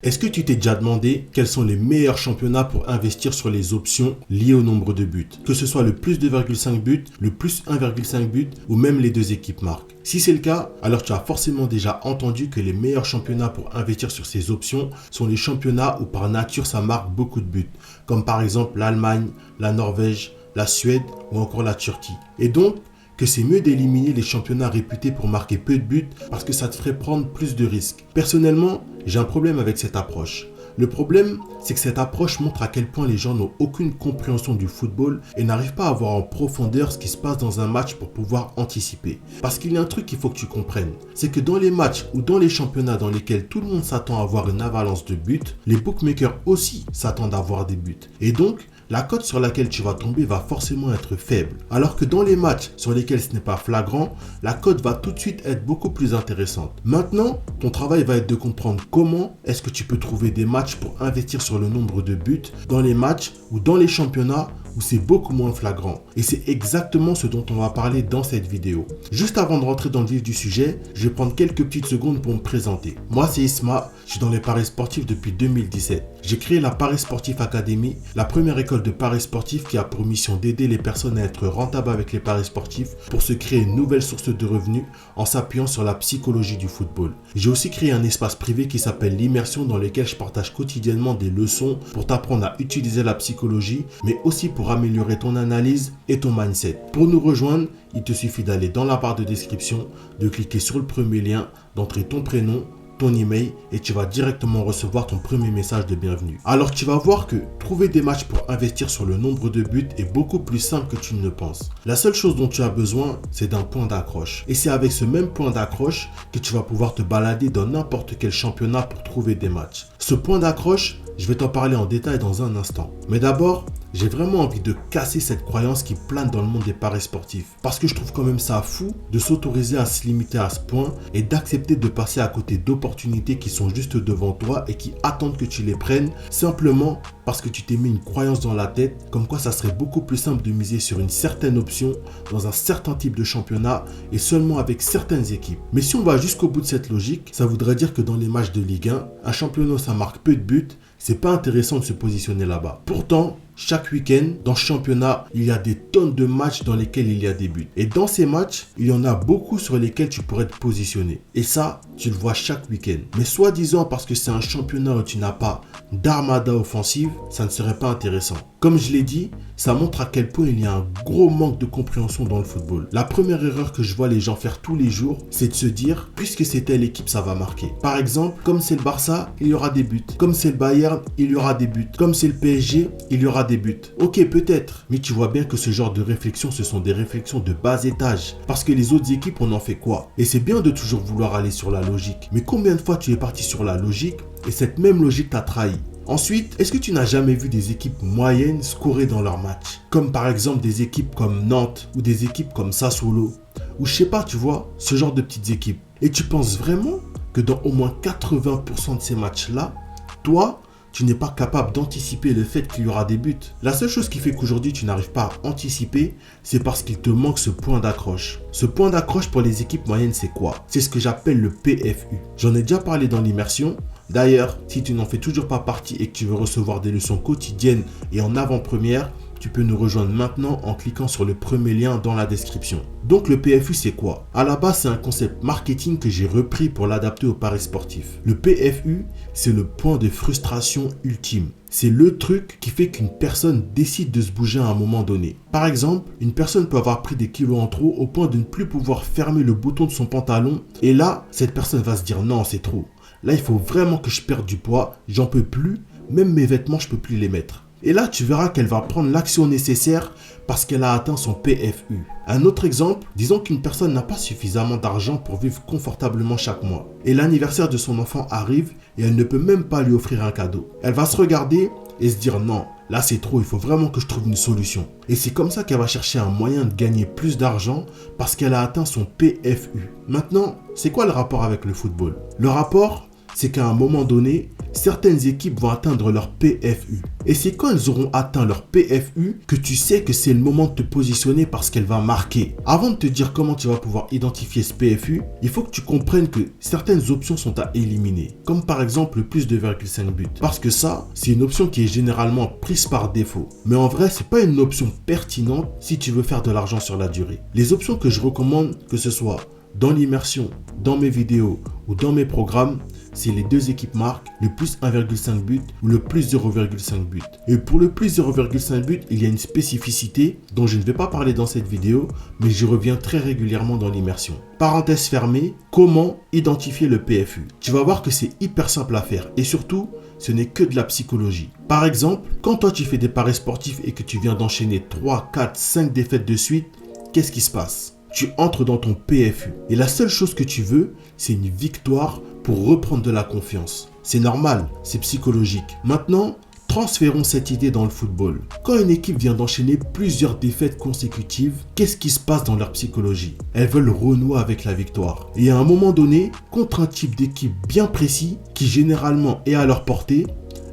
Est-ce que tu t'es déjà demandé quels sont les meilleurs championnats pour investir sur les options liées au nombre de buts? Que ce soit le plus 2,5 buts, le plus 1,5 buts ou même les deux équipes marquent. Si c'est le cas, alors tu as forcément déjà entendu que les meilleurs championnats pour investir sur ces options sont les championnats où par nature ça marque beaucoup de buts, comme par exemple l'Allemagne, la Norvège, la Suède ou encore la Turquie. Et donc, que c'est mieux d'éliminer les championnats réputés pour marquer peu de buts parce que ça te ferait prendre plus de risques. Personnellement, j'ai un problème avec cette approche. Le problème, c'est que cette approche montre à quel point les gens n'ont aucune compréhension du football et n'arrivent pas à voir en profondeur ce qui se passe dans un match pour pouvoir anticiper. Parce qu'il y a un truc qu'il faut que tu comprennes, c'est que dans les matchs ou dans les championnats dans lesquels tout le monde s'attend à avoir une avalanche de buts, les bookmakers aussi s'attendent à avoir des buts. Et donc, la cote sur laquelle tu vas tomber va forcément être faible. Alors que dans les matchs sur lesquels ce n'est pas flagrant, la cote va tout de suite être beaucoup plus intéressante. Maintenant, ton travail va être de comprendre comment est-ce que tu peux trouver des matchs pour investir sur le nombre de buts dans les matchs ou dans les championnats où c'est beaucoup moins flagrant. Et c'est exactement ce dont on va parler dans cette vidéo. Juste avant de rentrer dans le vif du sujet, je vais prendre quelques petites secondes pour me présenter. Moi, c'est Isma, je suis dans les paris sportifs depuis 2017. J'ai créé la Paris Sportif Academy, la première école de paris sportifs qui a pour mission d'aider les personnes à être rentables avec les paris sportifs pour se créer une nouvelle source de revenus en s'appuyant sur la psychologie du football. J'ai aussi créé un espace privé qui s'appelle l'immersion dans lequel je partage quotidiennement des leçons pour t'apprendre à utiliser la psychologie, mais aussi pour améliorer ton analyse et ton mindset. Pour nous rejoindre, il te suffit d'aller dans la barre de description, de cliquer sur le premier lien, d'entrer ton prénom, ton email et tu vas directement recevoir ton premier message de bienvenue. Alors tu vas voir que trouver des matchs pour investir sur le nombre de buts est beaucoup plus simple que tu ne le penses. La seule chose dont tu as besoin, c'est d'un point d'accroche. Et c'est avec ce même point d'accroche que tu vas pouvoir te balader dans n'importe quel championnat pour trouver des matchs. Ce point d'accroche, je vais t'en parler en détail dans un instant. Mais d'abord, j'ai vraiment envie de casser cette croyance qui plane dans le monde des paris sportifs. Parce que je trouve quand même ça fou de s'autoriser à se limiter à ce point et d'accepter de passer à côté d'opportunités qui sont juste devant toi et qui attendent que tu les prennes simplement parce que tu t'es mis une croyance dans la tête comme quoi ça serait beaucoup plus simple de miser sur une certaine option dans un certain type de championnat et seulement avec certaines équipes. Mais si on va jusqu'au bout de cette logique, ça voudrait dire que dans les matchs de Ligue 1, un championnat où ça marque peu de buts, c'est pas intéressant de se positionner là-bas. Pourtant, chaque week-end, dans ce championnat, il y a des tonnes de matchs dans lesquels il y a des buts. Et dans ces matchs, il y en a beaucoup sur lesquels tu pourrais te positionner. Et ça, tu le vois chaque week-end. Mais soi-disant parce que c'est un championnat où tu n'as pas d'armada offensive, ça ne serait pas intéressant. Comme je l'ai dit, ça montre à quel point il y a un gros manque de compréhension dans le football. La première erreur que je vois les gens faire tous les jours, c'est de se dire, puisque c'est telle équipe, ça va marquer. Par exemple, comme c'est le Barça, il y aura des buts. Comme c'est le Bayern, il y aura des buts. Comme c'est le PSG, il y aura des buts. Ok, peut-être, mais tu vois bien que ce genre de réflexion, ce sont des réflexions de bas étage. Parce que les autres équipes, on en fait quoi? Et c'est bien de toujours vouloir aller sur la logique. Mais combien de fois tu es parti sur la logique et cette même logique t'a trahi? Ensuite, est-ce que tu n'as jamais vu des équipes moyennes scorer dans leurs matchs? Comme par exemple des équipes comme Nantes ou des équipes comme Sassuolo. Ou je sais pas, tu vois, ce genre de petites équipes. Et tu penses vraiment que dans au moins 80% de ces matchs-là, toi, tu n'es pas capable d'anticiper le fait qu'il y aura des buts. La seule chose qui fait qu'aujourd'hui tu n'arrives pas à anticiper, c'est parce qu'il te manque ce point d'accroche. Ce point d'accroche pour les équipes moyennes, c'est quoi? C'est ce que j'appelle le PFU. J'en ai déjà parlé dans l'immersion. D'ailleurs, si tu n'en fais toujours pas partie et que tu veux recevoir des leçons quotidiennes et en avant-première, tu peux nous rejoindre maintenant en cliquant sur le premier lien dans la description. Donc le PFU, c'est quoi? À la base, c'est un concept marketing que j'ai repris pour l'adapter au paris sportif. Le PFU, c'est le point de frustration ultime. C'est le truc qui fait qu'une personne décide de se bouger à un moment donné. Par exemple, une personne peut avoir pris des kilos en trop au point de ne plus pouvoir fermer le bouton de son pantalon. Et là, cette personne va se dire non, c'est trop. Là, il faut vraiment que je perde du poids, j'en peux plus, même mes vêtements, je peux plus les mettre. Et là, tu verras qu'elle va prendre l'action nécessaire parce qu'elle a atteint son PFU. Un autre exemple, disons qu'une personne n'a pas suffisamment d'argent pour vivre confortablement chaque mois. Et l'anniversaire de son enfant arrive et elle ne peut même pas lui offrir un cadeau. Elle va se regarder et se dire non, là c'est trop, il faut vraiment que je trouve une solution. Et c'est comme ça qu'elle va chercher un moyen de gagner plus d'argent parce qu'elle a atteint son PFU. Maintenant, c'est quoi le rapport avec le football? Le rapport, c'est qu'à un moment donné, certaines équipes vont atteindre leur PFU. Et c'est quand elles auront atteint leur PFU que tu sais que c'est le moment de te positionner parce qu'elle va marquer. Avant de te dire comment tu vas pouvoir identifier ce PFU, il faut que tu comprennes que certaines options sont à éliminer. Comme par exemple le plus de 2,5 buts. Parce que ça, c'est une option qui est généralement prise par défaut. Mais en vrai, c'est pas une option pertinente si tu veux faire de l'argent sur la durée. Les options que je recommande, que ce soit dans l'immersion, dans mes vidéos ou dans mes programmes, c'est les deux équipes marquent, le plus 1,5 but ou le plus 0,5 but. Et pour le plus 0,5 but, il y a une spécificité dont je ne vais pas parler dans cette vidéo, mais j'y reviens très régulièrement dans l'immersion. Parenthèse fermée, comment identifier le PFU? Tu vas voir que c'est hyper simple à faire et surtout, ce n'est que de la psychologie. Par exemple, quand toi tu fais des paris sportifs et que tu viens d'enchaîner 3, 4, 5 défaites de suite, qu'est-ce qui se passe? Tu entres dans ton PFU et la seule chose que tu veux, c'est une victoire pour reprendre de la confiance. C'est normal, c'est psychologique. Maintenant, transférons cette idée dans le football. Quand une équipe vient d'enchaîner plusieurs défaites consécutives, qu'est-ce qui se passe dans leur psychologie? Elles veulent renouer avec la victoire. Et à un moment donné, contre un type d'équipe bien précis, qui généralement est à leur portée,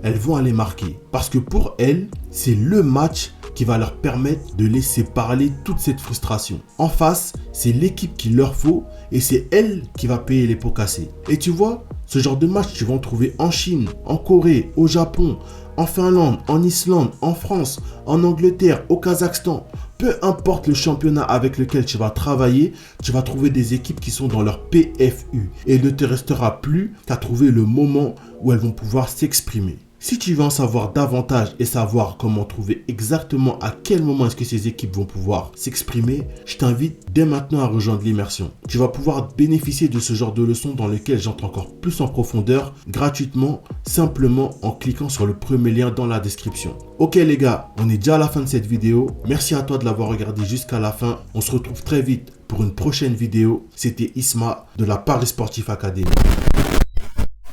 elles vont aller marquer. Parce que pour elles, c'est le match qui va leur permettre de laisser parler toute cette frustration. En face, c'est l'équipe qu'il leur faut et c'est elle qui va payer les pots cassés. Et tu vois, ce genre de match, tu vas en trouver en Chine, en Corée, au Japon, en Finlande, en Islande, en France, en Angleterre, au Kazakhstan. Peu importe le championnat avec lequel tu vas travailler, tu vas trouver des équipes qui sont dans leur PFU. Et il ne te restera plus qu'à trouver le moment où elles vont pouvoir s'exprimer. Si tu veux en savoir davantage et savoir comment trouver exactement à quel moment est-ce que ces équipes vont pouvoir s'exprimer, je t'invite dès maintenant à rejoindre l'immersion. Tu vas pouvoir bénéficier de ce genre de leçons dans lesquelles j'entre encore plus en profondeur, gratuitement, simplement en cliquant sur le premier lien dans la description. Ok les gars, on est déjà à la fin de cette vidéo. Merci à toi de l'avoir regardé jusqu'à la fin. On se retrouve très vite pour une prochaine vidéo. C'était Isma de la Paris Sportif Academy.